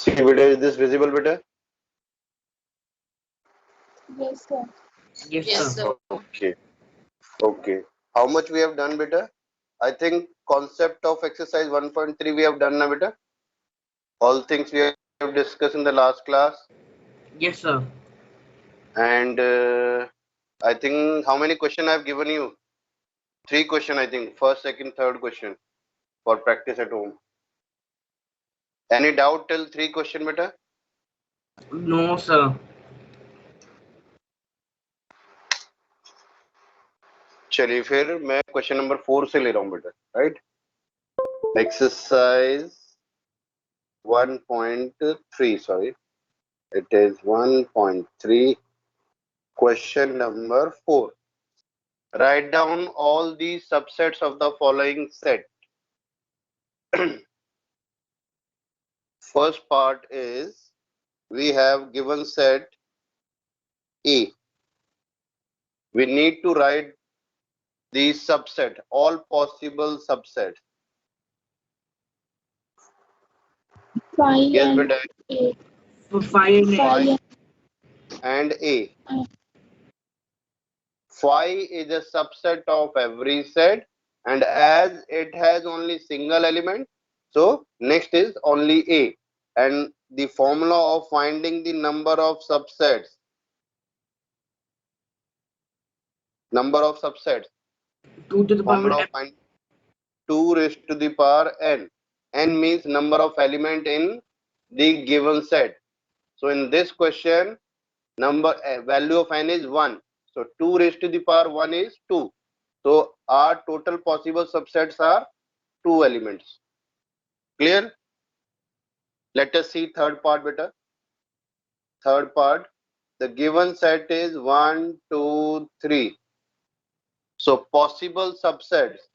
See beta, is this visible beta? Yes, sir. Yes, Yes, sir. sir. Okay. Okay. How much we have done beta? I think concept of exercise 1.3 we have done now beta. All things we have discussed in the last class. Yes, sir. And I think how many question I have given you? 3 question I think. First, second, third question for practice at home. Any doubt till 3 question beta? No, sir. चलिए फिर मैं question number 4 से ले रहा हूँ बेटा, right? Exercise 1.3, sorry. It is 1.3, question number 4. Write down all the subsets of the following set. First part is, we have given set E. We need to write the subset, all possible subsets. Five Yes, and beta. eight. So 5 and 8. Five And A. and Phi is a subset of every set, and as it has only single element, so next is only A. And the formula of finding the number of subsets, 2 to the power formula of 10. finding 2 raised to the power n. N means number of element in the given set. So in this question, value of n is 1. So 2 raised to the power 1 is 2. So our total possible subsets are 2 elements. Clear? Let us see third part beta. Third part, the given set is 1, 2, 3. So possible subsets.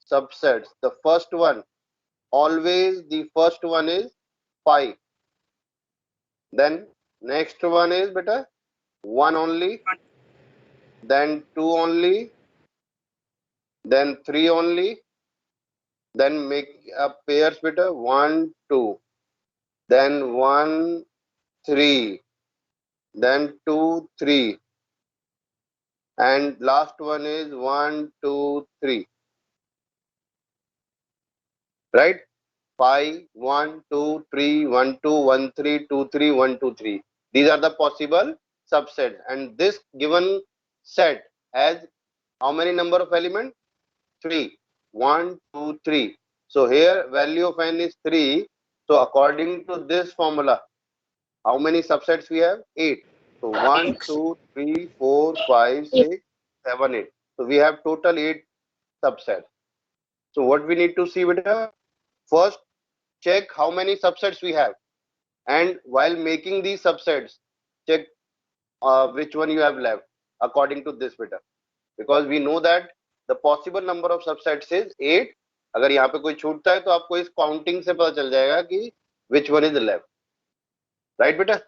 The first one, always the first one is 5. Then next one is beta 1 only. Then 2 only. Then 3 only. Then make up pairs beta 1, 2. Then 1, 3. Then 2, 3. And last one is 1, 2, 3. Right? 5, 1, 2, 3, 1, 2, 1, 3, 2, 3, 1, 2, 3. These are the possible subsets. And this given set has how many number of elements? 3. 1, 2, 3. So here value of n is 3. So according to this formula, how many subsets we have? 8. So 1, 2, 3, 4, 5, 6, 7, 8. So we have total 8 subsets. So what we need to see beta? First, check how many subsets we have. And while making these subsets, check which one you have left according to this beta. Because we know that the possible number of subsets is 8. अगर यहाँ पे कोई छूटता है तो आपको इस counting से पता चल जाएगा कि which one is left. Right बेटा?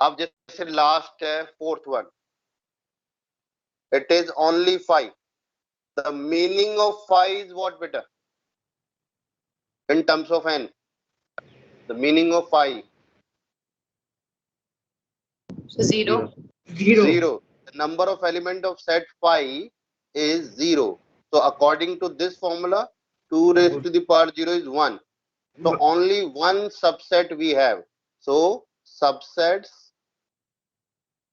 अब जैसे लास्ट है fourth one, it is only 5. The meaning of 5 is what beta? In terms of n, the meaning of 5. 0. 0. The number of element of set 5 is 0. So according to this formula, 2 raised to the power 0 is 1. So only one subset we have. So subsets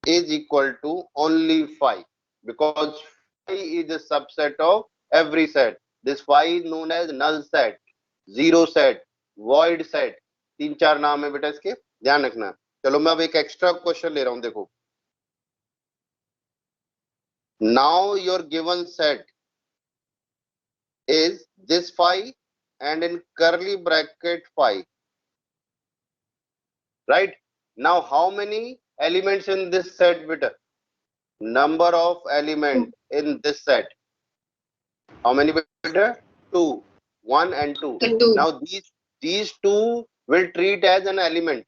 is equal to only 5, because 5 is a subset of every set. This 5 is known as null set, zero set, void set. 3-4 नाम है बेटा इसके, ध्यान रखना. चलो मैं अब एक एक्स्ट्रा क्वेश्चन ले रहा हूं, देखो. Now your given set is this 5 and in curly bracket 5. Right? Now how many elements in this set beta? Number of element in this set. How many beta? 2. 1 and 2. 2. Now these two will treat as an element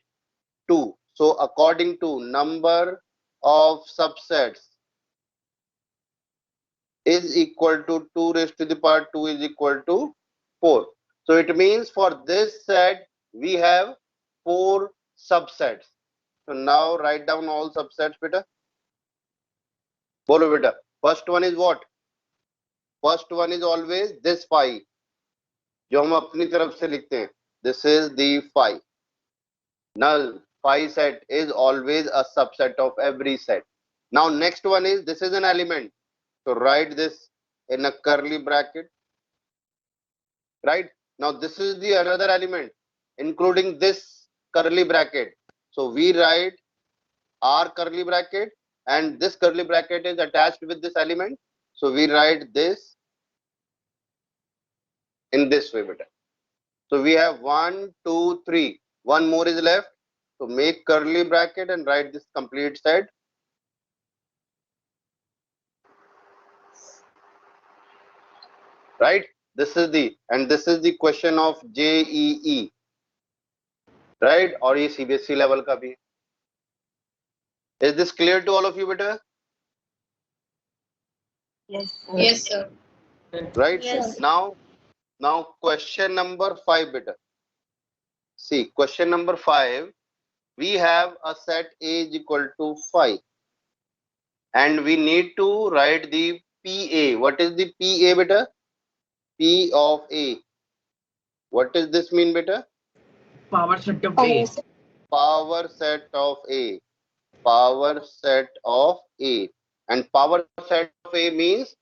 2. So according to number of subsets is equal to 2 raised to the power 2 is equal to 4. So it means for this set we have 4 subsets. So now write down all subsets, beta. Bolo beta. First one is what? First one is always this phi, जो हम अपनी तरफ से लिखते हैं. This is the phi. Null phi set is always a subset of every set. Now next one is, this is an element. So write this in a curly bracket. Right? Now this is the another element, including this curly bracket. So we write R curly bracket, and this curly bracket is attached with this element. So we write this in this way, beta. So we have 1, 2, 3. One more is left. So make curly bracket and write this complete set. Right? This is the question of JEE. Right? और ये CBSE level का भी. Is this clear to all of you, beta? Yes, sir. Right? Yes. Now question number 5, beta. See, question number 5. We have a set A is equal to 5, and we need to write the PA. What is the PA, beta? P of A. What does this mean, beta? Power set of Power A. set. Power set of A. Power set of A. And power set of A means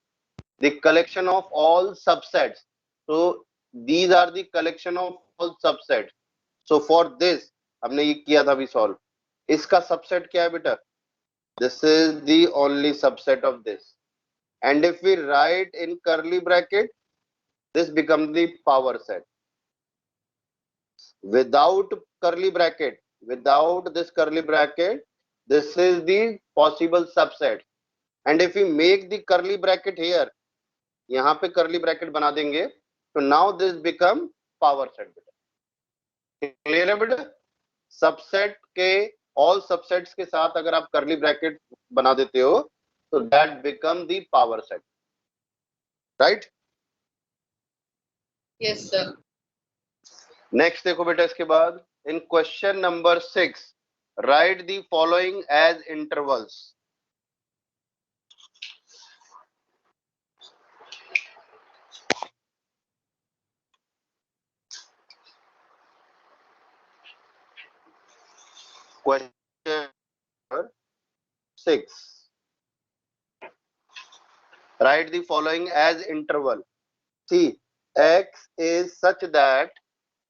the collection of all subsets. So these are the collection of all subsets. So for this, हमने ये किया था अभी solve. इसका subset क्या है बेटा? This is the only subset of this. And if we write in curly bracket, this becomes the power set. Without curly bracket, without this curly bracket, this is the possible subset. And if we make the curly bracket here, यहाँ पे curly bracket बना देंगे, so now this become power set. Clear है बेटा? Subset के all subsets के साथ अगर आप curly bracket बना देते हो, so that become the power set. Right? Yes, sir. Next देखो बेटा इसके बाद, in question number 6, write the following as intervals. Question number 6. Write the following as interval. See, x is such that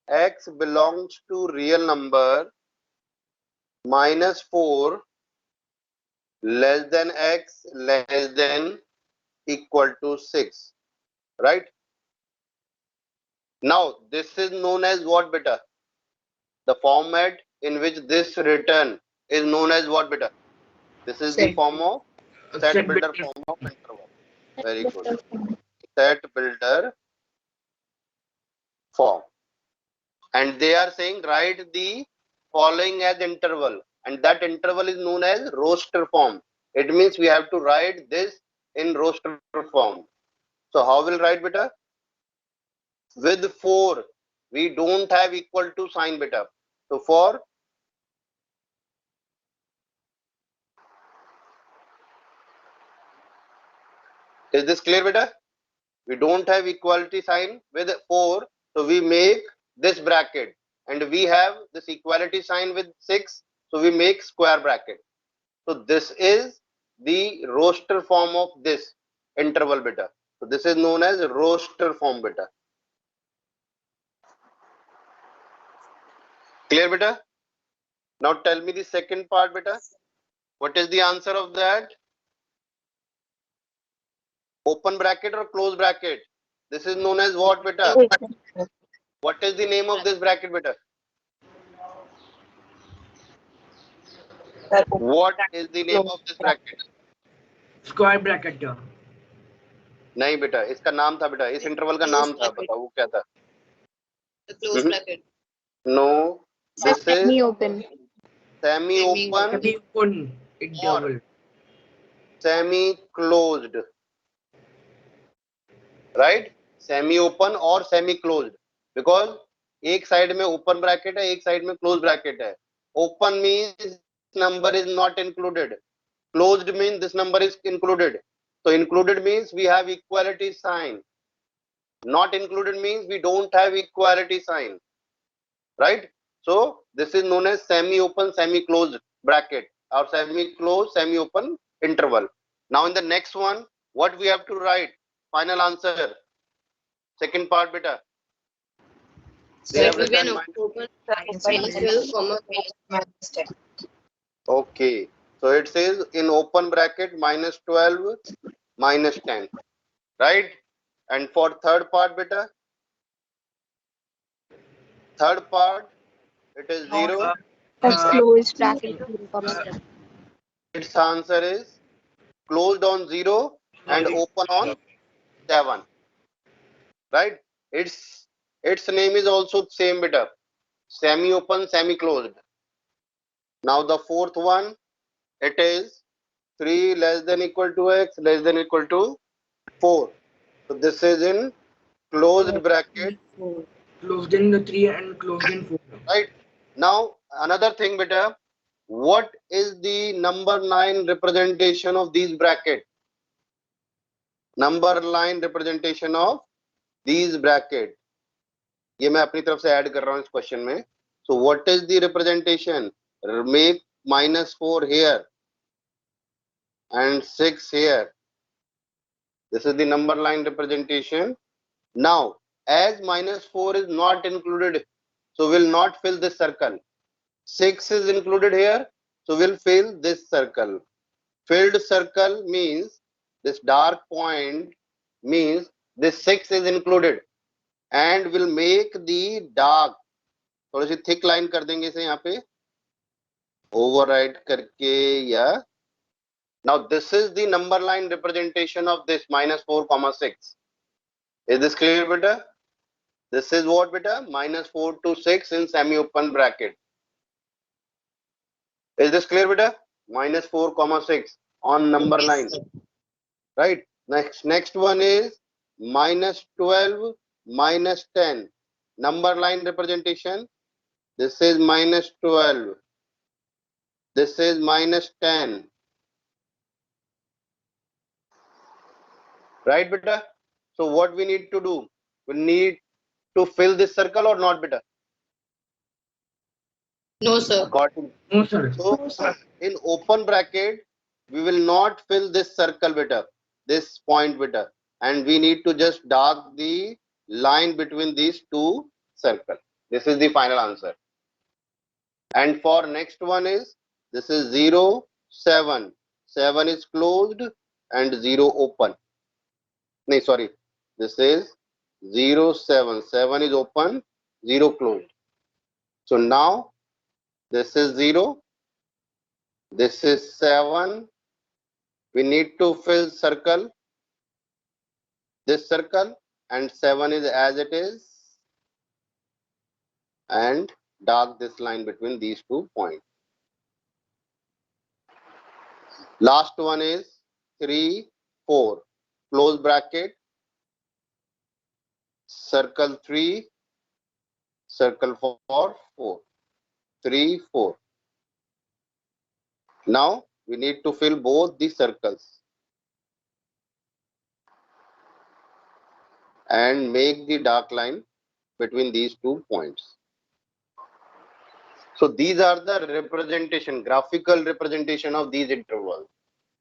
x belongs to real number -4 less than x less than equal to 6. Right? Now, this is known as what, beta? The format in which this written is known as what, beta? This is the Set. form of set Set builder builder. form of interval. Very good. Set builder form. And they are saying write the following as interval, and that interval is known as roster form. It means we have to write this in roster form. So how will write, beta? With 4, we don't have equal to sign, beta. So for is this clear, beta? We don't have equality sign with 4, so we make this bracket, and we have this equality sign with 6, so we make square bracket. So this is the roster form of this interval, beta. So this is known as roster form, beta. Clear, beta? Now tell me the second part, beta. What is the answer of that? Open bracket or close bracket? This is known as what, beta? What is the name of this bracket, beta? What is the name of this bracket? Square bracket. नहीं बेटा, इसका नाम था बेटा, इस interval का नाम था, बताओ वो क्या था? The close bracket. No, this is Semi-open. semi-open Semi-open interval. semi-closed. Right? Semi-open or semi-closed. Because एक साइड में ओपन ब्रैकेट है, एक साइड में क्लोज ब्रैकेट है. Open means number is not included. Closed means this number is included. So included means we have equality sign. Not included means we don't have equality sign. Right? So this is known as semi-open, semi-closed bracket or semi-closed, semi-open interval. Now in the next one, what we have to write? Final answer. Second part, beta. So We it have will be an written open minus 12, comma, minus 10. Okay. So it says in open bracket minus 12, minus 10. Right? And for third part, beta? Third part, it is 0. That's closed bracket. Its answer is closed on 0 and open on 7. Right? Its name is also same beta. Semi-open, semi-closed. Now the fourth one, it is 3 less than equal to x less than equal to 4. So this is in closed bracket. Closed in the 3 and closed in 4. Right? Now another thing beta, what is the number line representation of these bracket? Number line representation of these bracket. ये मैं अपनी तरफ से add कर रहा हूं इस question में. So what is the representation? Make -4 here and 6 here. This is the number line representation. Now as -4 is not included, so will not fill this circle. 6 is included here, so will fill this circle. Filled circle means this dark point means this 6 is included and will make the dark. थोड़ी सी thick line कर देंगे इसे यहाँ पे override करके या. Now this is the number line representation of this -4, 6. Is this clear beta? This is what beta? -4 to 6 in semi-open bracket. Is this clear beta? -4, 6 on number Yes, line. sir. Right? Next one is -12, -10. Number line representation. This is -12. This is -10. Right beta? So what we need to do? We need to fill this circle or not beta? No, sir. According. No, sir. So in open bracket, we will not fill this circle beta, this point beta, and we need to just dark the line between these two circles. This is the final answer. And for next one is, this is 0, 7. 7 is closed and 0 open. No, sorry. This is 0, 7. 7 is open, 0 closed. So now this is 0. This is 7. We need to fill circle. This circle and 7 is as it is. And dark this line between these 2 points. Last one is 3, 4. Close bracket. Circle 3. Circle 4, 4. 3, 4. Now we need to fill both the circles and make the dark line between these 2 points. So these are the representation, graphical representation of these intervals.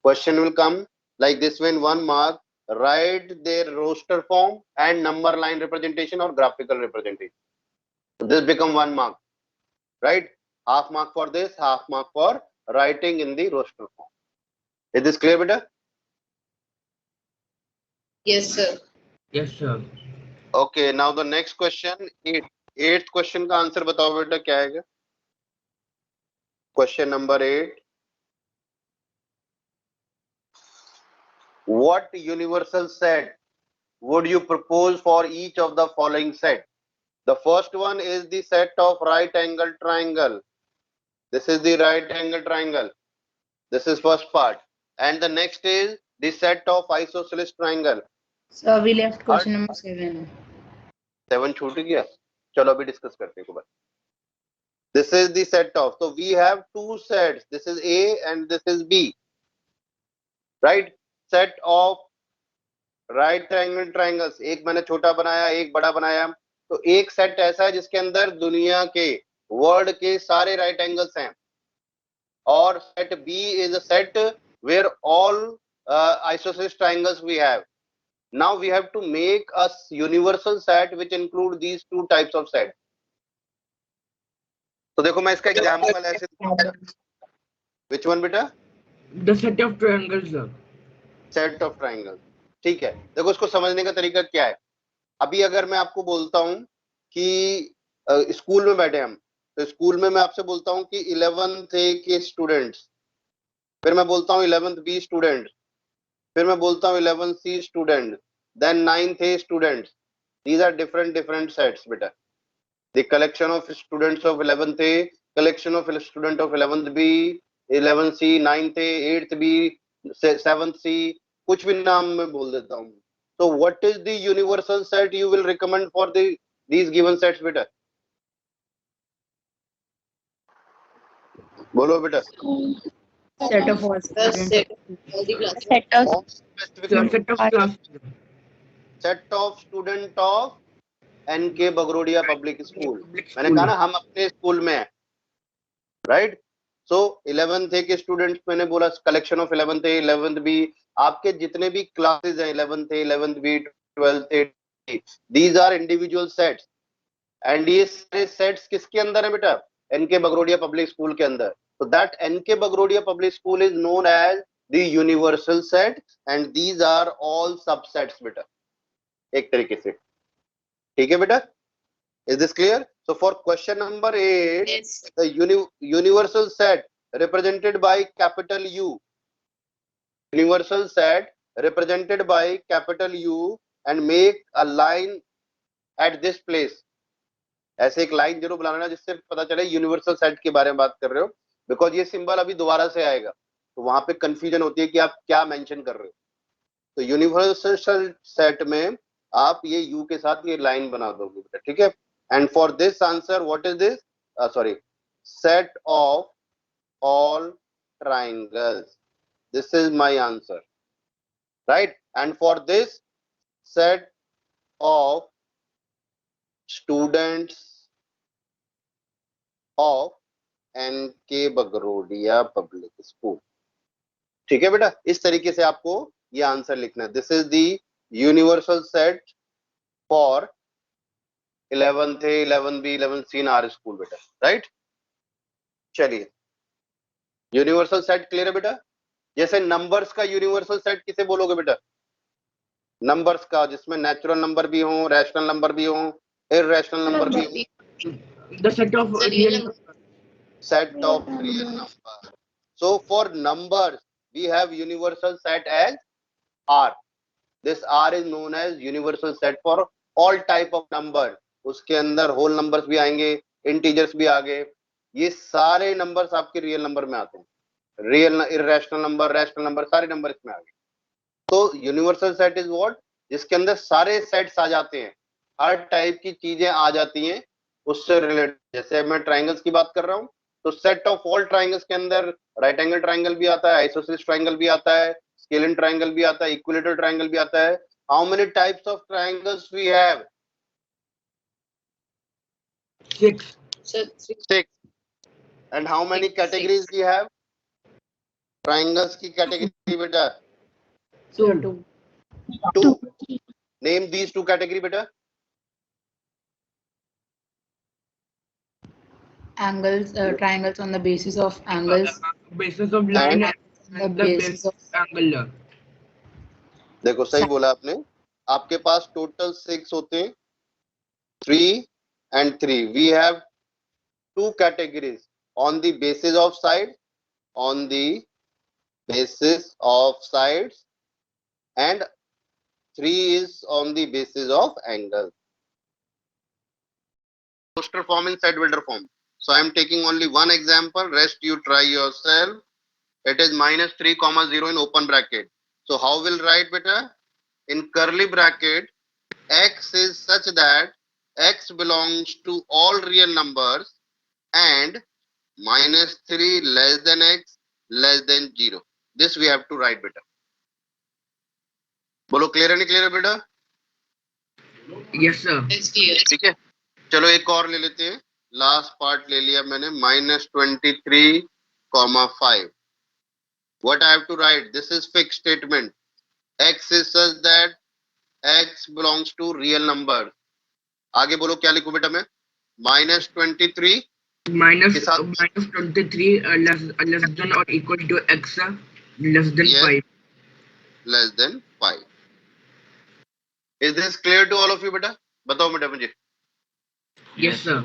Question will come like this: when 1 mark, write their roster form and number line representation or graphical representation. So this become 1 mark, right? Half mark for this, half mark for writing in the roster form. Is this clear beta? Yes, sir. Yes, sir. Okay, now the next question, 8th question का answer बताओ बेटा क्या है? Question number 8. What universal set would you propose for each of the following set? The first one is the set of right angle triangle. This is the right angle triangle. This is first part. And the next is the set of isosceles triangle. So we left question number 7. 7 छूट गया. चलो अभी discuss करते हैं एक बार. This is the set of. So we have two sets. This is A and this is B. Right? Set of right triangle triangles. एक मैंने छोटा बनाया, एक बड़ा बनाया. तो एक सेट ऐसा है जिसके अंदर दुनिया के वर्ल्ड के सारे राइट एंगल्स हैं. और set B is a set where all isosceles triangles we have. Now we have to make a universal set which include these two types of sets. तो देखो मैं इसका एग्जांपल ऐसे. Which one बेटा? The set of triangles, sir. Set of triangle. ठीक है, देखो इसको समझने का तरीका क्या है. अभी अगर मैं आपको बोलता हूं कि स्कूल में बैठे हम, तो स्कूल में मैं आपसे बोलता हूं कि 11th ए के स्टूडेंट्स, फिर मैं बोलता हूं 11th बी स्टूडेंट, फिर मैं बोलता हूं 11th C student, then 9th A students. These are different sets बेटा. The collection of students of 11th A, collection of student of 11th B, 11th C, 9th A, 8th B, 7th C, कुछ भी नाम मैं बोल देता हूँ. So what is the universal set you will recommend for these given sets बेटा? बोलो बेटा. Set of all The set of the class. set of Set of class. Set of student of NK Bagrodia public school. Public मैंने school. कहा ना हम अपने school में हैं, राइट. सो 11th ए के स्टूडेंट्स मैंने बोला collection of 11th A, 11th B, आपके जितने भी क्लासेस हैं 11th A, 11th B, 12th A, these are individual sets. And ये सारे सेट्स किसके अंदर है बेटा? NK बगरोडिया पब्लिक स्कूल के अंदर. So that NK Bagrodia public school is known as the universal set and these are all subsets बेटा, एक तरीके से. ठीक है बेटा? Is this clear? So for question number 8, Yes. the universal set represented by capital U. Universal set represented by capital U and make a line at this place. ऐसे एक line जरूर बनाना जिससे पता चले यूनिवर्सल सेट के बारे में बात कर रहे हो, बिकॉज ये सिंबल अभी दोबारा से आएगा तो वहां पे कंफ्यूजन होती है कि आप क्या मेंशन कर रहे हो. तो यूनिवर्सल सेट में आप ये यू के साथ ये लाइन बना दोगे बेटा. ठीक है. And for this answer what is this? Sorry, set of all triangles. This is my answer, right. And for this set of students of NK Bagrodia public school. ठीक है बेटा, इस तरीके से आपको ये आंसर लिखना है. This is the universal set for 11th A, 11th B, 11th C in our school बेटा, राइट. चलिए, यूनिवर्सल सेट क्लियर है बेटा. जैसे नंबर्स का यूनिवर्सल सेट किसे बोलोगे बेटा? नंबर्स का जिसमें नेचुरल नंबर भी हो, रैशनल नंबर भी हो, इररेशनल नंबर भी हो. The set of The real real number. Set of real number. So for numbers we have universal set as R. This R is known as universal set for all type of number. उसके अंदर whole numbers भी आएंगे, integers भी आ गए. ये सारे numbers आपके real number में आते हैं. Real, irrational number, rational number, सारे नंबर इसमें आ गए. तो यूनिवर्सल सेट इज व्हाट? जिसके अंदर सारे सेट्स आ जाते हैं, हर टाइप की चीजें आ जाती हैं उससे रिलेटेड. जैसे मैं ट्राइंगल्स की बात कर रहा हूँ तो सेट ऑफ ऑल ट्राइंगल्स के अंदर राइट एंगल ट्राइंगल भी आता है, आइसोसेलेस ट्राइंगल भी आता है, स्केलिन ट्राइंगल भी आता है, इक्विलेटरल ट्राइंगल भी आता है. How many types of triangles we have? 6. So, 6. And how many categories we have? Triangles की कैटेगरी बेटा 2. 2. नेम दीज 2 कैटेगरी बेटा. Angles, triangles on the basis of angles. Basis of line And and the basis of angle. देखो सही बोला आपने. आपके पास total 6 होते हैं, 3 and 3. We have 2 categories on the basis of sides, on the basis of sides, and 3 is on the basis of angle. Poster form and side builder form. So I am taking only one example, rest you try yourself. It is -3, 0 in open bracket. So how will write beta? In curly bracket, x is such that x belongs to all real numbers and -3 less than x less than 0. This we have to write beta. बोलो clear है नहीं clear है बेटा? Yes, sir. It's clear. ठीक है, चलो एक और ले लेते हैं. लास्ट पार्ट ले लिया मैंने, -23, 5. What I have to write? This is fixed statement. X is such that x belongs to real number. आगे बोलो क्या लिखूं बेटा मैं? -23 Minus के साथ minus 23 less than or equal to x less than Yes. 5. less than 5. Is this clear to all of you बेटा? बताओ बेटा मुझे. Yes, sir.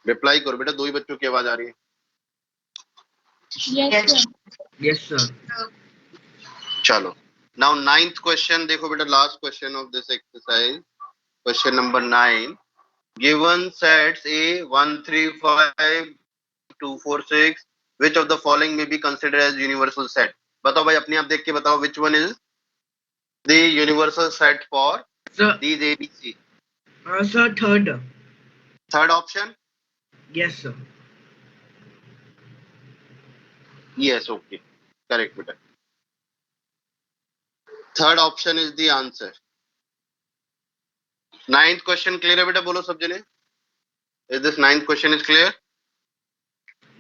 रिप्लाई करो बेटा, दो ही बच्चों की आवाज आ रही है. Yes, sir. चलो, now 9th question देखो बेटा, last question of this exercise, question number 9. Given sets A 1 3 5 2 4 6, which of the following may be considered as universal set? बताओ भाई, अपने आप देख के बताओ, which one is the universal set for Sir, these A B C? sir, third. Third option? Yes, sir. Yes, okay, correct बेटा. Third option is the answer. 9th question clear है बेटा? बोलो सब जने. Is this 9th question is clear?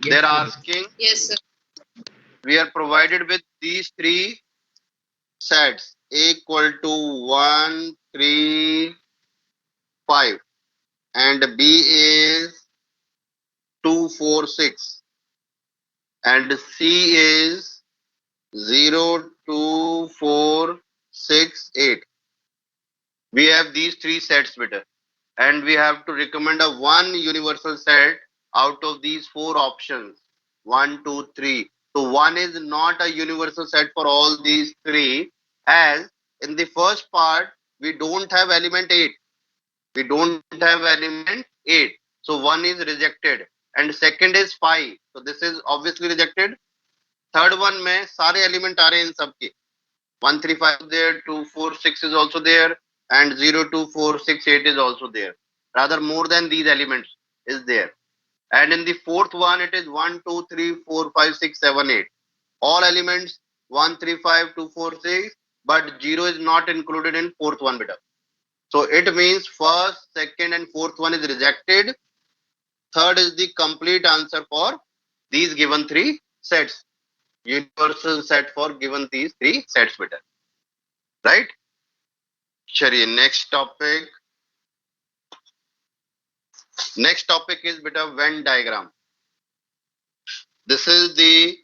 Yes, They're sir. asking, Yes, sir. we are provided with these three sets, A equal to 1 3 5 and B is 2 4 6 and C is 0 2 4 6 8. We have these three sets better, and we have to recommend a one universal set out of these four options, 1 2 3. So 1 is not a universal set for all these three, as in the first part we don't have element 8. We don't have element 8. So 1 is rejected, and second is 5. So this is obviously rejected. Third one में सारे element आ रहे हैं इन सब के. 1 3 5 there, 2 4 6 is also there, and 0 2 4 6 8 is also there. Rather, more than these elements is there. And in the fourth one, it is 1 2 3 4 5 6 7 8. All elements 1 3 5 2 4 6, but 0 is not included in fourth one beta. So it means first, second and fourth one is rejected. Third is the complete answer for these given three sets. Universal set for given these three sets beta. Right? Chaliye, next topic. Next topic is beta Venn diagram. This is the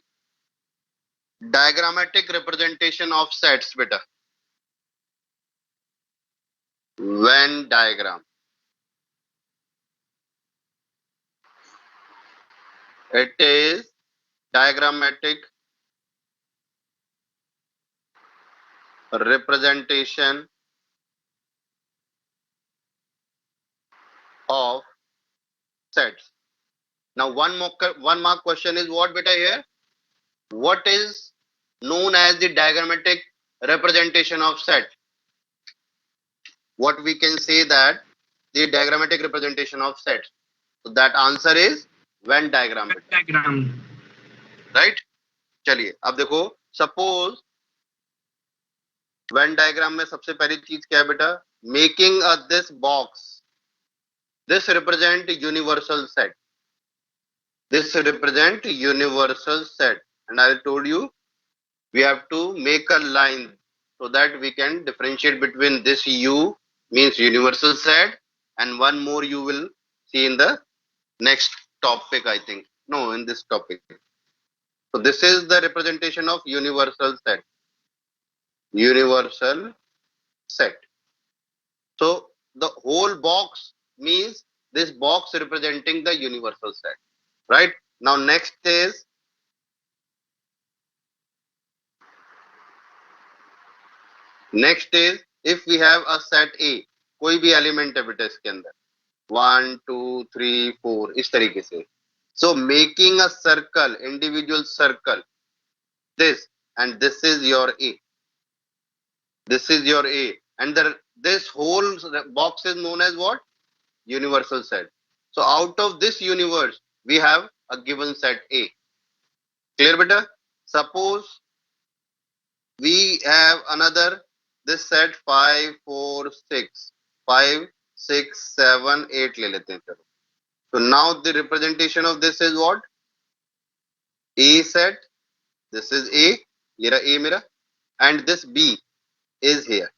diagrammatic representation of sets beta. Venn diagram. It is diagrammatic representation of sets. Now one mark question is what beta here? What is known as the diagrammatic representation of set? What we can say that the diagrammatic representation of sets. So that answer is Venn diagram beta. Diagram. Right? चलिए अब देखो, suppose Venn diagram में सबसे पहली चीज क्या है बेटा? Making this box. This represent universal set. This represent universal set, and I told you we have to make a line so that we can differentiate between this U means universal set and one more you will see in the next topic, I think. No, in this topic. So this is the representation of universal set. Universal set. So the whole box means this box representing the universal set. Right? Now next is if we have a set A, कोई भी element है बेटा इसके अंदर 1 2 3 4 इस तरीके से. So making a circle, individual circle, this and this is your A. This is your A, and the this whole box is known as what? Universal set. So out of this universe, we have a given set A. Clear, beta? Suppose we have another, this set 5, 4, 6, 5, 6, 7, 8 ले लेते हैं चलो. So now the representation of this is what? A set. This is A. ये रहा A मेरा. And this B is here.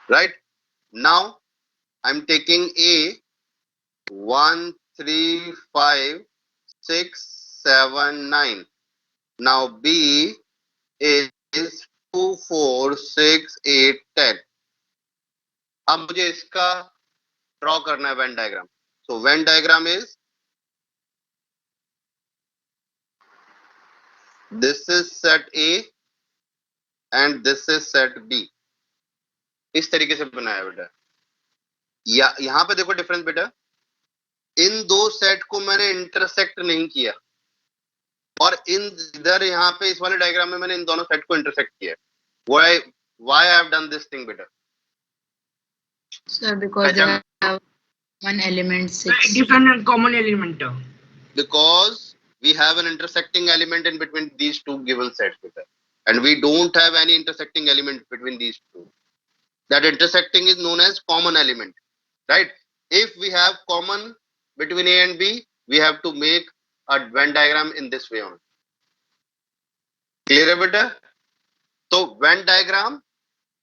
Right? Now I'm taking A 1, 3, 5, 6, 7, 9. Now B is 2, 4, 6, 8, 10. अब मुझे इसका ड्रॉ करना है Venn diagram. So Venn diagram is this is set A and this is set B. इस तरीके से बनाया बेटा. या यहां पे देखो डिफरेंस बेटा, इन दो सेट को मैंने इंटरसेक्ट नहीं किया और इन इधर यहाँ पे इस वाले डायग्राम में मैंने इन दोनों सेट को इंटरसेक्ट किया. Why I have done this thing बेटा? Sir, because they have one element 6. Different common element. Because we have an intersecting element in between these two given sets better, and we don't have any intersecting element between these two. That intersecting is known as common element, right? If we have common between A and B, we have to make a Venn diagram in this way only. Clear beta? So Venn diagram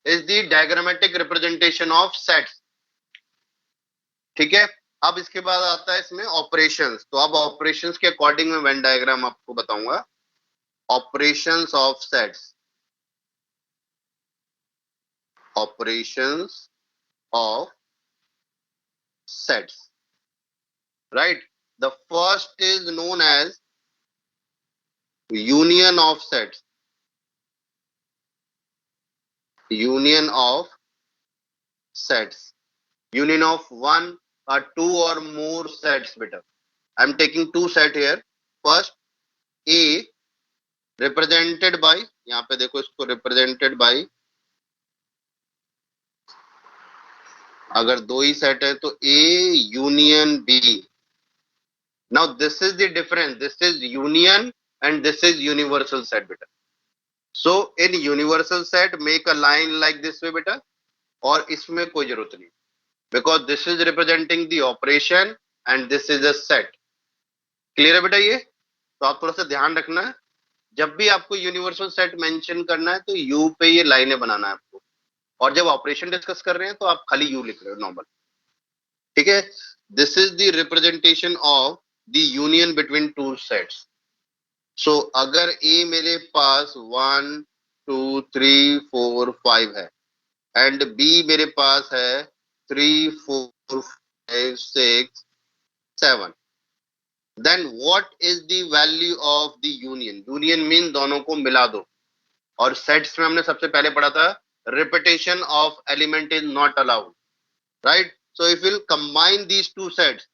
is the diagrammatic representation of sets. ठीक है. अब इसके बाद आता है इसमें operations. तो अब ऑपरेशंस के अकॉर्डिंग में वेन डायग्राम आपको बताऊंगा. Operations of sets. Operations of sets, right. The first is known as union of sets. Union of sets. Union of one or two or more sets beta. I am taking two set here. First A represented by, यहाँ पे देखो इसको represented by, अगर दो ही set है तो A union B. Now this is the difference. This is union and this is universal set beta. So in universal set make a line like this way beta, और इसमें कोई जरूरत नहीं, because this is representing the operation and this is a set. Clear है बेटा? ये तो आप थोड़ा सा ध्यान रखना है, जब भी आपको यूनिवर्सल सेट मेंशन करना है तो यू पे ये लाइनें बनाना है आपको, और जब ऑपरेशन डिस्कस कर रहे हैं तो आप खाली यू लिख रहे हो नॉर्मल. ठीक है. This is the representation of the union between two sets. So अगर ए मेरे पास 1, 2, 3, 4, 5 है एंड बी मेरे पास है 3, 4, 5, 6, 7. Then what is the value of the union? Union mean दोनों को मिला दो. और sets में हमने सबसे पहले पढ़ा था repetition of element is not allowed, right? So if we'll combine these two sets,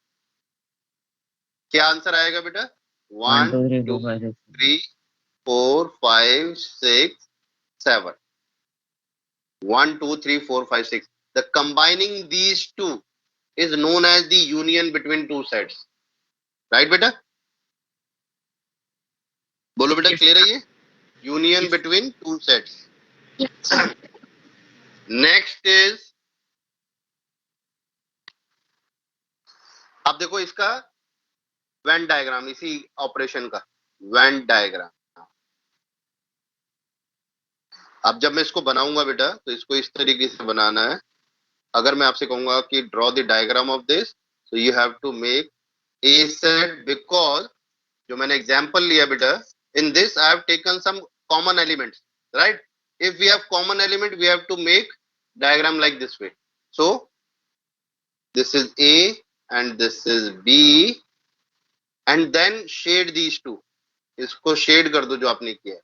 क्या आंसर आएगा बेटा? 1, 2, 3, 4, 5, 6, 7. 1, 2, 3, 4, 5, 6. The combining these two is known as the union between two sets, right beta? बोलो बेटा, clear है ये? Union between two sets. Next is, अब देखो इसका वेन डायग्राम, इसी ऑपरेशन का वेन डायग्राम. अब जब मैं इसको बनाऊंगा बेटा तो इसको इस तरीके से बनाना है. अगर मैं आपसे कहूंगा कि draw the diagram of this, so you have to make a set, because जो मैंने एग्जांपल लिया बेटा, in this I have taken some common elements, right. If we have common element we have to make diagram like this way. So this is A and this is B and then shade these two. इसको shade कर दो जो आपने किया है.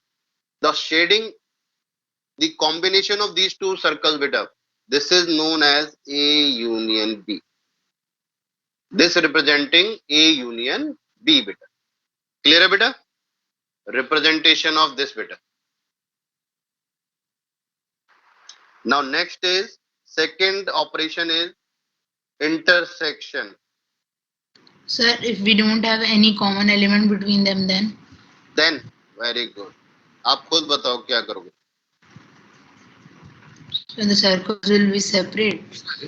The shading, the combination of these two circles बेटा, this is known as A union B. This representing A union B beta. Clear है बेटा? Representation of this beta. Now next is second operation is intersection. Sir, if we don't have any common element between them, Then very good. आप खुद बताओ क्या करोगे? so the circles will be separate.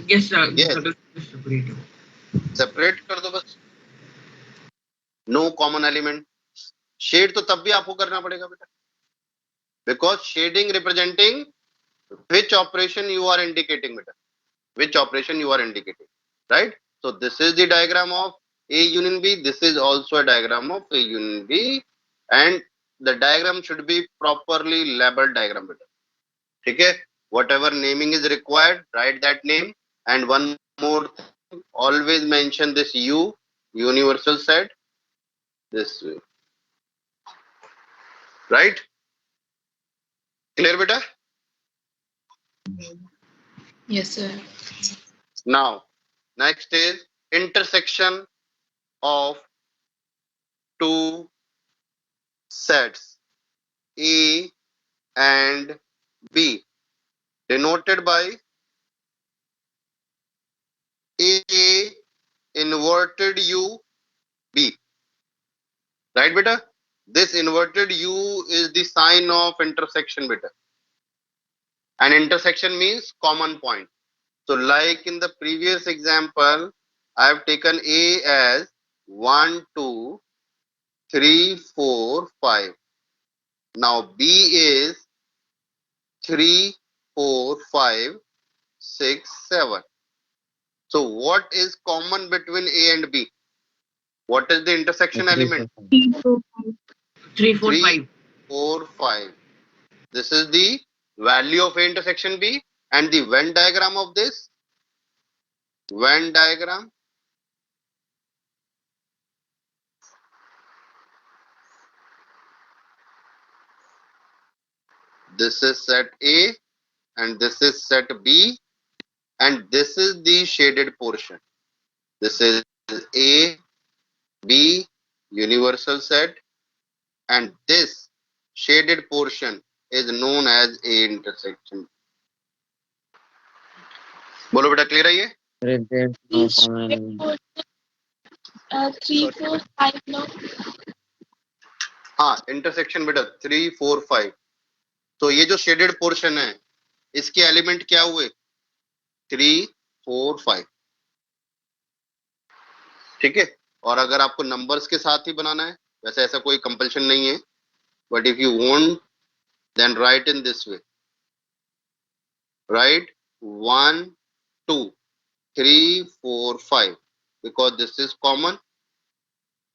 Yes, sir. Yes. Separate. Separate कर दो बस. No common element. Shade तो तब भी आपको करना पड़ेगा बेटा, because shading representing which operation you are indicating beta, which operation you are indicating, right? So this is the diagram of A union B, this is also a diagram of A union B, and the diagram should be properly labeled diagram beta. Okay, whatever naming is required, write that name. And one more thing, always mention this U, universal set, this way, right? Clear beta? Yes, sir. Now next is intersection of two sets A and B, denoted by A inverted U B, right beta? This inverted U is the sign of intersection beta, and intersection means common point. So like in the previous example, I have taken A as 1 2 3 4 5. Now B is 3 4 5 6 7. So what is common between A and B? What is the intersection element? 3, 4, 3 5. 4 5. This is the value of A intersection B, and the Venn diagram of this. Venn diagram. This is set A and this is set B, and this is the shaded portion. This is A, B, universal set, and this shaded portion is known as A intersection. बोलो बेटा clear है ये? There's no common element. 3, 4, 5, no? हाँ, intersection बेटा 3 4 5. तो ये जो shaded portion है इसके एलिमेंट क्या हुए? 3 4 5. ठीक है. और अगर आपको नंबर्स के साथ ही बनाना है, वैसे ऐसा कोई कंपल्शन नहीं है, but if you want then write in this way, right 1 2 3 4 5 because this is common,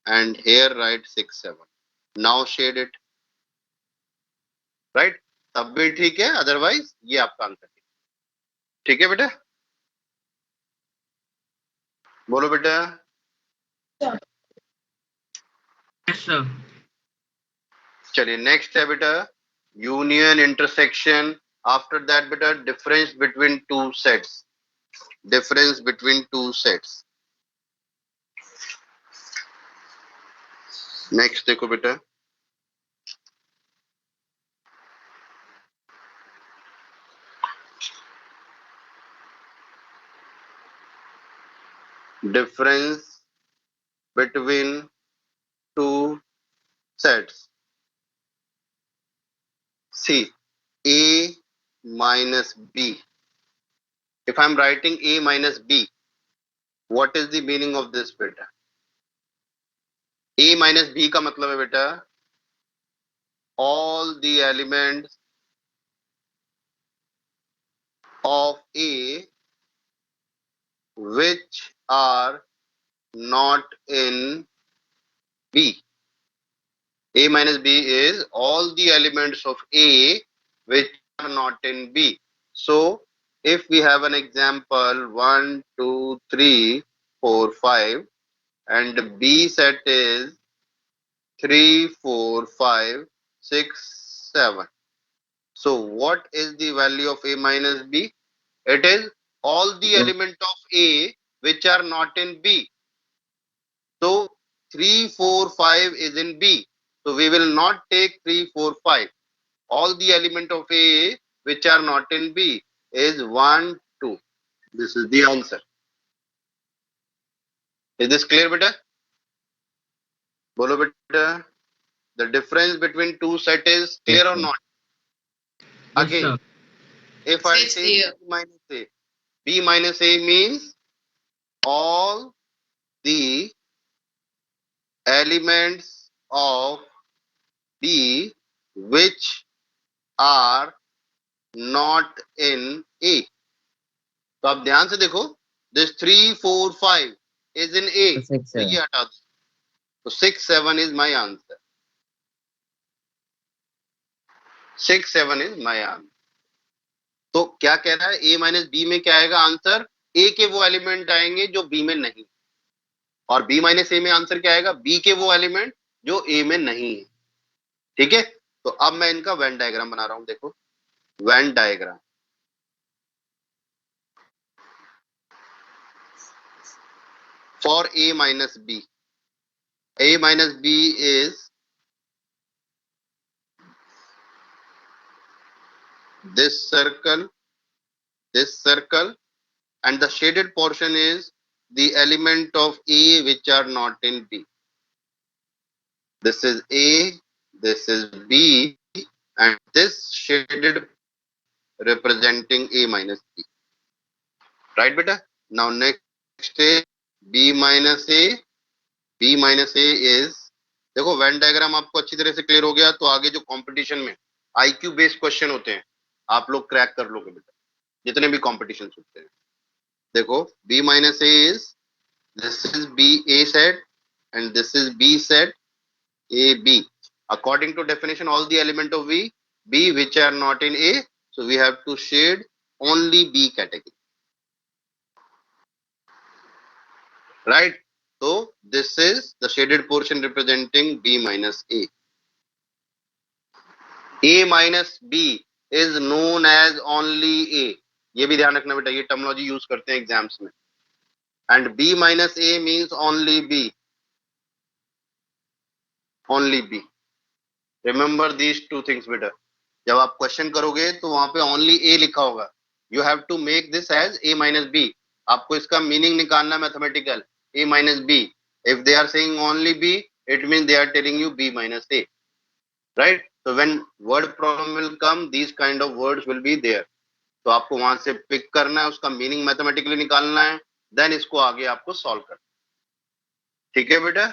and here write 6 7. now shade it, right? तब भी ठीक है, अदरवाइज ये आपका आंसर है. ठीक है बेटा? बोलो बेटा. Yes, sir. चलिए नेक्स्ट है बेटा यूनियन इंटरसेक्शन. आफ्टर दैट बेटा difference between two sets. Difference between two sets. Next देखो बेटा. difference between two sets. See, A minus B. If I'm writing A minus B, what is the meaning of this beta? A minus B का मतलब है बेटा all the elements of A which are not in B. A minus B is all the elements of A which are not in B. So if we have an example 1 2 3 4 5 and B set is 3 4 5 6 7. So what is the value of A minus B? It is all the element of A which are not in B. So 3 4 5 is in B. So we will not take 3 4 5. All the element of A which are not in B. is 1, 2. This is the answer. Is this clear, beta? Bolo beta. The difference between two set is clear or not? Yes, Again, sir. if I It's say clear. B minus A, B minus A means all the elements of B which are not in A. तो आप ध्यान से देखो, this 3, 4, 5 is in A. Six, तो ये हटा दो. तो 6, 7 is my answer. 6, 7 is my answer. तो क्या कह रहा है, A माइनस बी में क्या आएगा आंसर? A के वो एलिमेंट आएंगे जो B में नहीं, और B माइनस A में आंसर क्या आएगा? B के वो एलिमेंट जो A में नहीं है. ठीक है, तो अब मैं इनका वेन डायग्राम बना रहा हूं. देखो Venn diagram. For A minus B. A minus B is this circle, and the shaded portion is the element of A which are not in B. This is A, this is B, and this shaded representing A minus B. Right, beta? Now next is B minus A. B minus A is, देखो when diagram आपको अच्छी तरह से clear हो गया, तो आगे जो कंपटीशन में आईक्यू बेस्ड क्वेश्चन होते हैं आप लोग क्रैक कर लोगे बेटा, जितने भी कंपटीशन होते हैं. देखो B minus A is, this is B A set and this is B set A B. According to definition, all the element of B which are not in A, so we have to shade only B category. Right? So this is the shaded portion representing B minus A. A minus B is known as only A. ये भी ध्यान रखना बेटा, ये terminology use करते हैं exams में. And B minus A means only B. Only B. Remember these two things बेटा. जब आप क्वेश्चन करोगे तो वहां पे only A लिखा होगा. You have to make this as A minus B. आपको इसका मीनिंग निकालना mathematical. A minus B. If they are saying only B, it means they are telling you B minus A. Right? So when word problem will come, these kind of words will be there. तो आपको वहां से pick करना है, उसका meaning mathematically निकालना है, then इसको आगे आपको सॉल्व करना. ठीक है बेटा?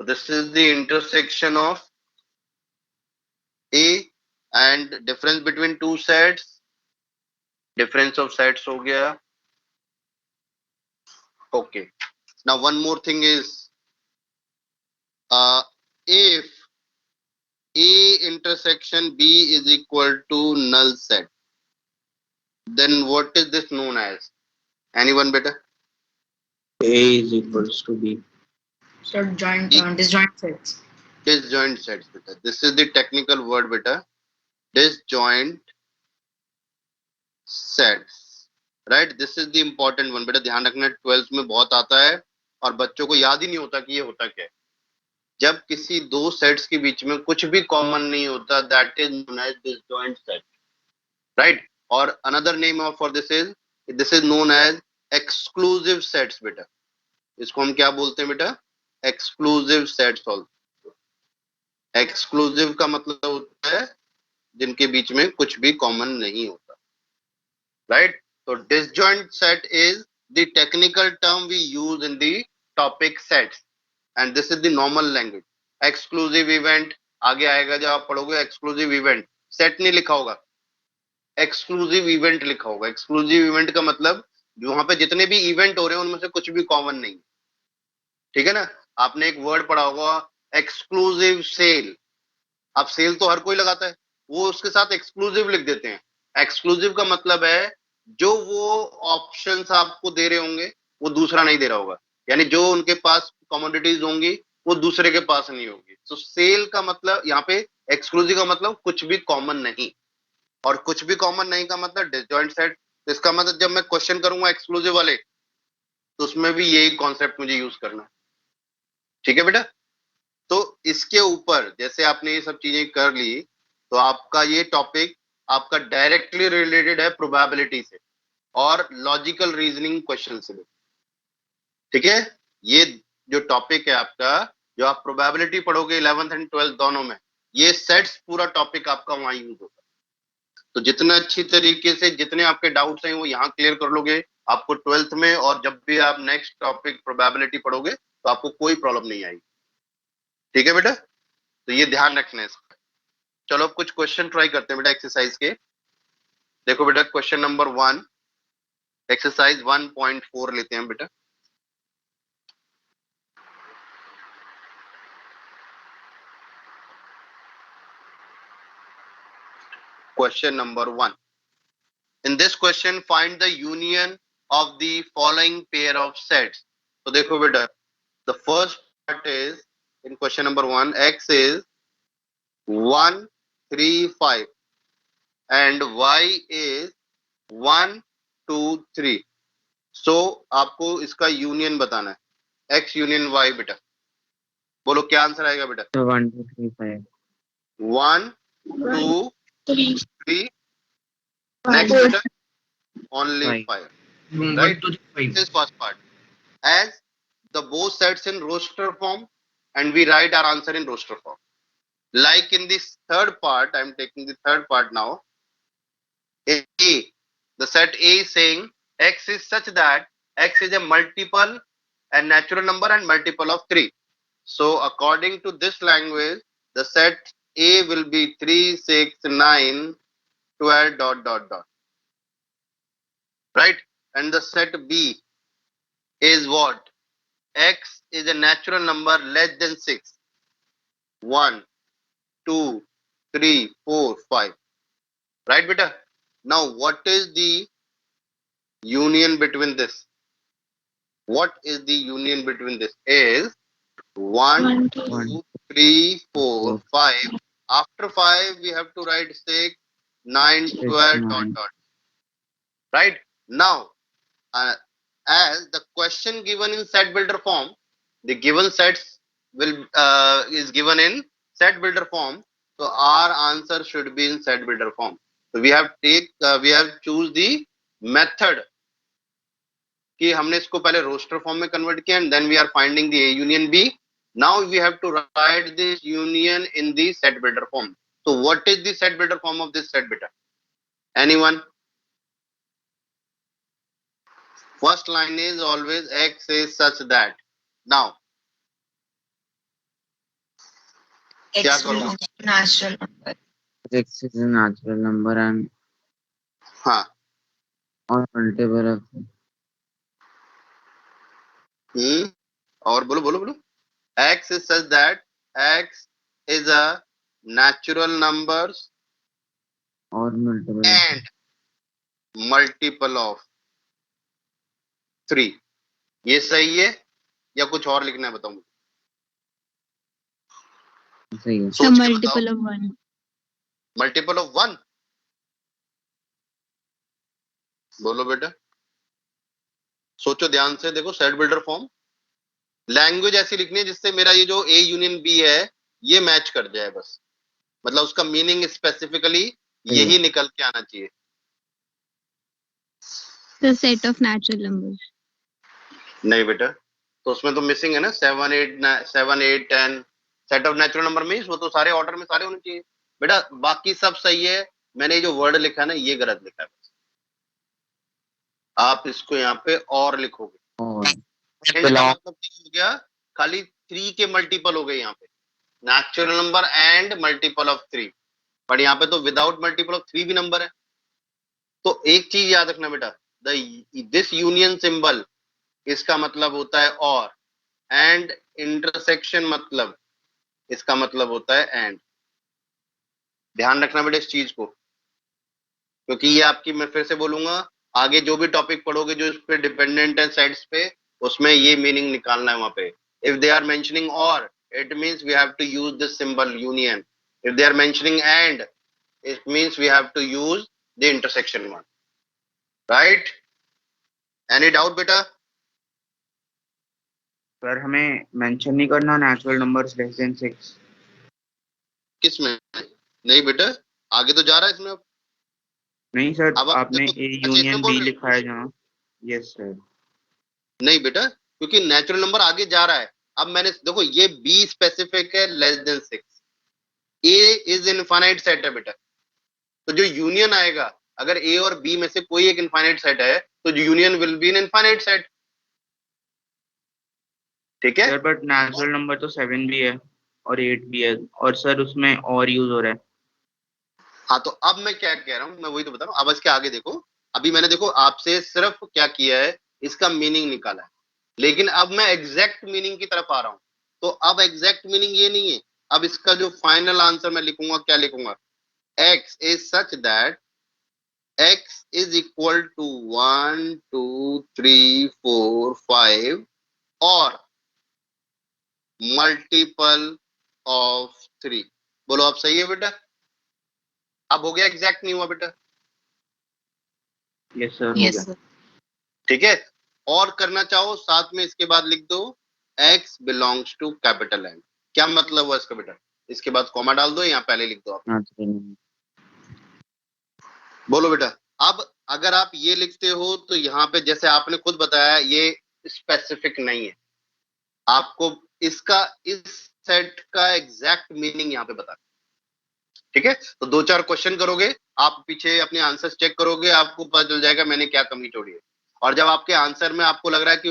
This is the intersection of A and difference between two sets. Difference of sets हो गया. Okay. Now one more thing is, if A intersection B is equal to null set, then what is this known as? Anyone better? A is equals to B. So disjoint sets. Disjoint sets beta. This is the technical word beta. Disjoint sets. Right? This is the important one बेटा. ध्यान रखना, 12th में बहुत आता है और बच्चों को याद ही नहीं होता कि ये होता क्या है. जब किसी दो सेट्स के बीच में कुछ भी कॉमन नहीं होता, that is known as disjoint set. Right? और another name of for this is known as exclusive sets बेटा. इसको हम क्या बोलते हैं बेटा? Exclusive sets. ऑल्सो एक्सक्लूसिव का मतलब होता है जिनके बीच में कुछ भी कॉमन नहीं होता. राइट? तो disjoint set is the technical term we use in the topic sets, and this is the normal language. Exclusive event आगे आएगा, जब आप पढ़ोगे एक्सक्लूसिव इवेंट, सेट नहीं लिखा होगा, एक्सक्लूसिव इवेंट लिखा होगा. एक्सक्लूसिव इवेंट का मतलब वहां पे जितने भी इवेंट हो रहे हैं उनमें से कुछ भी कॉमन नहीं. ठीक है ना? आपने एक वर्ड पढ़ा होगा एक्सक्लूसिव सेल. अब सेल तो हर कोई लगाता है, वो उसके साथ एक्सक्लूसिव लिख देते हैं. एक्सक्लूसिव का मतलब है जो वो ऑप्शंस आपको दे रहे होंगे वो दूसरा नहीं दे रहा होगा, यानी जो उनके पास कमोडिटीज होंगी वो दूसरे के पास नहीं होगी. तो सेल का मतलब यहाँ पे, एक्सक्लूसिव का मतलब कुछ भी कॉमन नहीं, और कुछ भी कॉमन नहीं का मतलब डिसजॉइंट सेट. इसका मतलब जब मैं क्वेश्चन करूंगा एक्सक्लूसिव वाले, तो उसमें भी यही कॉन्सेप्ट मुझे यूज करना है. ठीक है बेटा? तो इसके ऊपर जैसे आपने ये सब चीजें कर ली, तो आपका ये टॉपिक आपका डायरेक्टली रिलेटेड है प्रोबेबिलिटी से और लॉजिकल रीजनिंग क्वेश्चन से। ठीक है, ये जो टॉपिक है आपका, जो आप प्रोबेबिलिटी पढ़ोगे 11th एंड 12th दोनों में, ये सेट्स पूरा टॉपिक आपका वहां यूज होगा। तो जितना अच्छी तरीके से जितने आपके डाउट्स हैं वो यहाँ क्लियर कर लोगे, आपको 12th में और जब भी आप नेक्स्ट टॉपिक प्रोबेबिलिटी पढ़ोगे तो आपको कोई प्रॉब्लम नहीं आएगी। ठीक है बेटा, तो ये ध्यान रखना है इसका। चलो अब कुछ क्वेश्चन ट्राई करते हैं बेटा एक्सरसाइज के। देखो बेटा क्वेश्चन नंबर 1, एक्सरसाइज 1.4 लेते हैं बेटा। Question number 1. In this question, find the union of the following pair of sets. So देखो बेटा, the first part is in question number 1, x is 1, 3, 5 and y is 1, 2, 3. So आपको इसका union बताना है, x union y बेटा। बोलो क्या answer आएगा बेटा? 1, 2, 3, 5. 1, 2, 3, 3. Next better, only 5. 1, Right? 2, 3, 5. This is first part. As the both sets in roster form and we write our answer in roster form. Like in this third part, I am taking the third part now. A, the set A is saying x is such that x is a multiple and natural number and multiple of 3. So according to this language, the set A will be 3, 6, 9, 12 dot dot dot. Right? And the set B is what? X is a natural number less than 6. 1, 2, 3, 4, 5. Right beta? Now what is the union between this? What is the union between this? Is 1, 1, 2, 2, 3, 4, 5. After 5 we have to write 6, 9, 12 dot dot. Right? Now as the question given in set builder form, the given sets will is given in set builder form, so our answer should be in set builder form. So we have choose the method कि हमने इसको पहले roster form में convert किया and then we are finding the A union B. Now we have to write this union in the set builder form. So what is the set builder form of this set beta? Anyone? First line is always x is such that. Now क्या X करूँ? belongs to natural number. X is a natural number and हाँ, or multiple of और बोलो बोलो बोलो. X is such that x is a natural numbers or multiple of and multiple of 3. ये सही है या कुछ और लिखना है बताओ मुझे. सही है. सोच के बताओ. multiple of 1. Multiple of 1. बोलो बेटा, सोचो ध्यान से. देखो सेट बिल्डर फॉर्म, लैंग्वेज ऐसी लिखनी है जिससे मेरा ये जो ए यूनियन बी है ये मैच कर जाए बस. मतलब उसका मीनिंग स्पेसिफिकली यही निकल के आना चाहिए. The set of natural numbers. नहीं बेटा, तो उसमें तो मिसिंग है ना 7, 8, 10. सेट ऑफ नेचुरल नंबर में वो तो सारे ऑर्डर में सारे होने चाहिए बेटा. बाकी सब सही है, मैंने जो वर्ड लिखा है ना ये गलत लिखा है. आप इसको यहाँ पे और लिखोगे. और मतलब हो गया खाली 3 के मल्टीपल हो गए यहाँ पे, natural number and multiple of 3. But यहाँ पे तो विदाउट मल्टीपल ऑफ 3 भी नंबर है. तो एक चीज याद रखना बेटा, दिस यूनियन सिंबल इसका मतलब होता है और, एंड इंटरसेक्शन मतलब इसका मतलब होता है एंड. ध्यान रखना बेटा इस चीज को, क्योंकि ये आपकी, मैं फिर से बोलूंगा, आगे जो भी टॉपिक पढ़ोगे जो इस पे डिपेंडेंट है सेट्स पे, उसमें ये मीनिंग निकालना है वहां पे. If they are mentioning or, it means we have to use this symbol union. If they are mentioning and, it means we have to use the intersection one. Right? Any doubt बेटा? Sir हमें mention नहीं करना natural numbers less than 6. किसमें? नहीं बेटा, आगे तो जा रहा है इसमें. अब नहीं सर, अब आप आपने देखो, ए अच्छा इसमें यूनियन बोल बी रहे हो? लिखा है जहाँ। Yes sir. नहीं बेटा, क्योंकि नेचुरल नंबर आगे जा रहा है। अब मैंने देखो ये बी स्पेसिफिक है less than 6, A is infinite set है बेटा। तो जो यूनियन आएगा, अगर ए और बी में से कोई एक इनफाइनाइट सेट है तो union will be in infinite set. ठीक है। सर बट नेचुरल नंबर तो 7 भी है और 8 भी है, और सर उसमें और यूज हो रहा है। हाँ तो अब मैं क्या कह रहा हूं, मैं वही तो बता रहा हूं। अब इसके आगे देखो, अभी मैंने देखो आपसे सिर्फ क्या किया है, इसका मीनिंग निकाला है, लेकिन अब मैं एग्जैक्ट मीनिंग की तरफ आ रहा हूं। तो अब एग्जैक्ट मीनिंग ये नहीं है, अब इसका जो फाइनल आंसर मैं लिखूंगा, क्या लिखूंगा, x is such that x is equal to 1 2 3 4 5 और मल्टीपल ऑफ 3। बोलो आप सही है बेटा? अब हो गया, एग्जैक्ट नहीं हुआ बेटा? यस सर, हो Yes, गया। sir. ठीक है। और करना चाहो साथ में इसके बाद लिख दो x belongs to capital M. क्या मतलब हुआ इसका बेटा? इसके बाद कॉमा डाल दो या पहले लिख दो आप? Natural number. बोलो बेटा। अब अगर आप ये लिखते हो तो यहाँ पे जैसे आपने खुद बताया ये स्पेसिफिक नहीं है, आपको इसका इस सेट का एग्जैक्ट मीनिंग यहाँ पे बता। ठीक है, तो 2-4 क्वेश्चन करोगे आप, पीछे अपने आंसर्स चेक करोगे, आपको पता चल जाएगा मैंने क्या कमी छोड़ी है। और जब आपके आंसर में आपको लग रहा है कि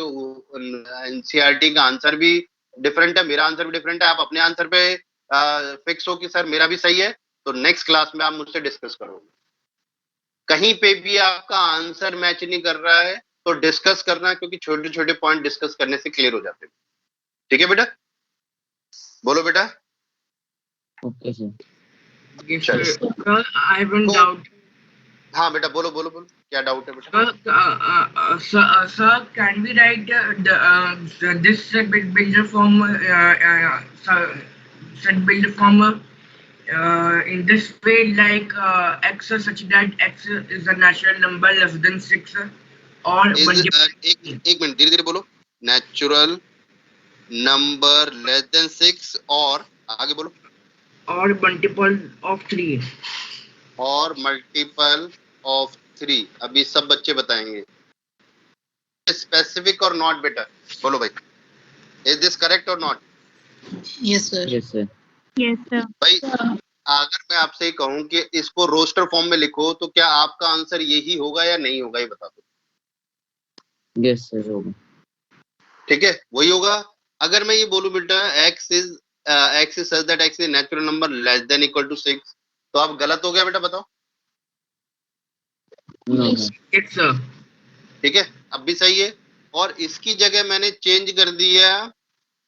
एनसीईआरटी का आंसर भी डिफरेंट है, मेरा आंसर भी डिफरेंट है, आप अपने आंसर पे फिक्स हो कि सर मेरा भी सही है, तो नेक्स्ट क्लास में आप मुझसे डिस्कस करोगे। कहीं पे भी आपका आंसर मैच नहीं कर रहा है तो डिस्कस करना, क्योंकि छोटे छोटे पॉइंट डिस्कस करने से क्लियर हो जाते हैं। ठीक है बेटा? बोलो बेटा। Okay sir. Yes, चलो। sir. Sir, I have one तो doubt. हाँ बेटा, बोलो बोलो बोलो, क्या डाउट है बेटा? Sir, can we write this set builder form, set builder form in this way, like x such that x is a natural number less than 6, or एक मिनट, धीरे धीरे बोलो। नेचुरल नंबर लेस देन 6 और आगे बोलो, or multiple of 3. और multiple of 3। अभी सब बच्चे बताएंगे स्पेसिफिक और नॉट बेटा। बोलो भाई, इज दिस करेक्ट और not? Yes, sir. Yes sir. Yes, sir. भाई अगर मैं आपसे कहूं कि इसको रोस्टर फॉर्म में लिखो तो क्या आपका आंसर यही होगा या नहीं होगा, ये बता दो। यस सर, होगा। ठीक है, वही होगा। अगर मैं ये बोलूं बेटा x is such that x is natural number less than equal to 6, तो आप गलत हो गया बेटा, बताओ। No Yes. Sir. Yes, sir. ठीक है, अब भी सही है। और इसकी जगह मैंने चेंज कर दिया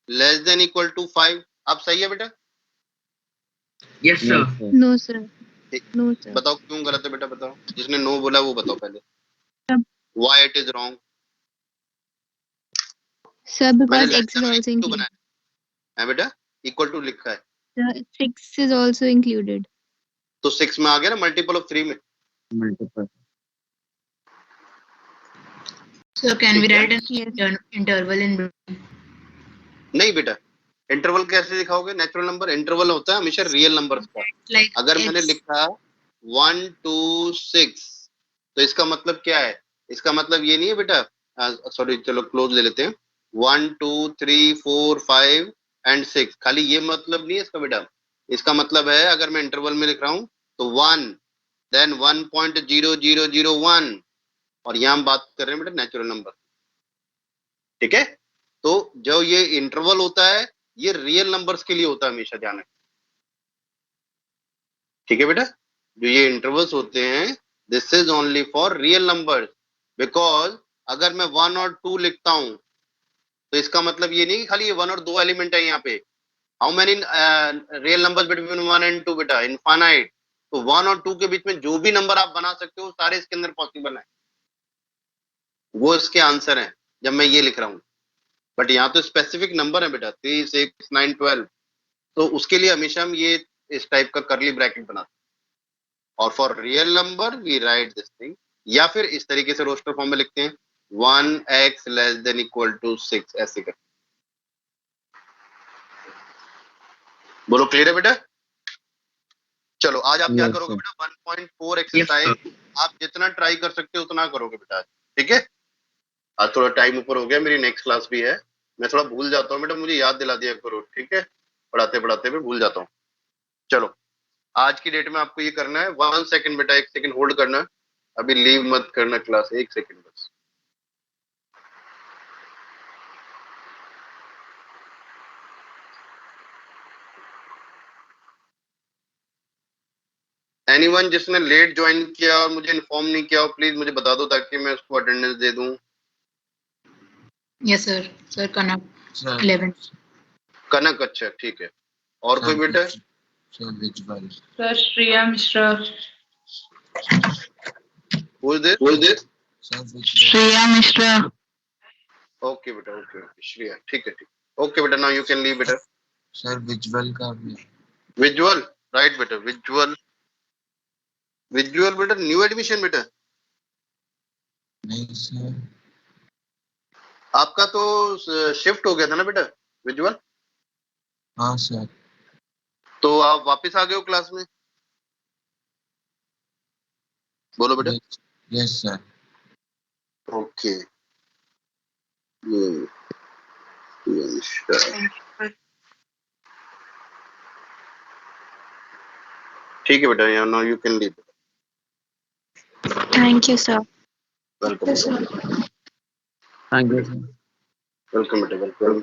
लेस देन इक्वल टू 5, अब सही है बेटा? Yes, sir. Yes sir. No, sir. No, sir. बताओ क्यों गलत है बेटा, बताओ। जिसने नो बोला वो बताओ पहले, Sir, why it is wrong. sir, मैंने because less x is than also क्यों included. बनाया है बेटा? इक्वल टू लिखा है Sir, 6 is also included. तो 6 में आ गया ना, मल्टीपल ऑफ 3 में। मल्टीपल। So can we ठीक है। write an Yes. interval in between? नहीं बेटा, इंटरवल कैसे दिखाओगे? नेचुरल नंबर इंटरवल होता है हमेशा रियल नंबर का। Like अगर मैंने x. लिखा 1 2 6 तो इसका मतलब क्या है? इसका मतलब ये नहीं है बेटा, सॉरी चलो क्लोज ले लेते हैं, 1 2 3 4 5 एंड 6, खाली ये मतलब नहीं है इसका बेटा। इसका मतलब है अगर मैं इंटरवल में लिख रहा हूं तो 1 देन 1.0001, और यहां हम बात कर रहे हैं बेटा नेचुरल नंबर। ठीक है, तो जो ये इंटरवल होता है ये रियल नंबर्स के लिए होता है हमेशा, ध्यान रखें। ठीक है बेटा, जो ये इंटरवल्स होते हैं this is only for real numbers, because अगर मैं 1 और 2 लिखता हूं तो इसका मतलब ये नहीं कि खाली ये 1 और 2 एलिमेंट है यहाँ पे। How many real numbers between 1 and 2 बेटा? इनफाइनाइट। तो 1 और 2 के बीच में जो भी नंबर आप बना सकते हो सारे इसके अंदर पॉसिबल है, वो इसके आंसर है जब मैं ये लिख रहा हूँ। बट यहाँ तो स्पेसिफिक नंबर है बेटा, 3 6 9 12, तो उसके लिए हमेशा हम ये इस टाइप का करली ब्रैकेट बनाते हैं। और for real number we write this thing, या फिर इस तरीके से रोस्टर फॉर्म में लिखते हैं 1x less than equal to 6, ऐसे कर। बोलो क्लियर है बेटा? चलो आज आप क्या Yes, करोगे sir. बेटा 1.4 एक्सरसाइज आप जितना ट्राई कर सकते हो उतना करोगे बेटा, ठीक है। आज थोड़ा टाइम ऊपर हो गया, मेरी नेक्स्ट क्लास भी है, मैं थोड़ा भूल जाता हूँ बेटा, मुझे याद दिला दिया करो, ठीक है। पढ़ाते पढ़ाते मैं भूल जाता हूँ। चलो आज की डेट में आपको ये करना है, 1 सेकंड बेटा, 1 सेकंड होल्ड करना, अभी लीव मत करना क्लास, 1 सेकंड बस। एनीवन जिसने लेट ज्वाइन किया और मुझे इन्फॉर्म नहीं किया हो प्लीज मुझे बता दो ताकि मैं उसको अटेंडेंस दे दूं। Yes, sir. Sir, Kanak, Sir. 11. कनक, अच्छा ठीक है। और कोई बेटा? Sir, which one? Sir, Shriya Mishra. Who is this? Sir, which one? Shriya Mishra. Okay बेटा, ओके ओके श्रेया, ठीक है ठीक। ओके बेटा, नाउ यू कैन लीव बेटा। Sir, visual का भी है। विजुअल, राइट बेटा, विजुअल। विजुअल बेटा न्यू एडमिशन बेटा, नहीं सर। आपका तो शिफ्ट हो गया था ना बेटा विजुअल, हाँ सर। तो आप वापस आ गए हो क्लास में, बोलो बेटा। Yes sir. ओके ठीक है बेटा, now you can leave. Thank you, sir. Welcome, thank you sir. Welcome बेटा, वेलकम।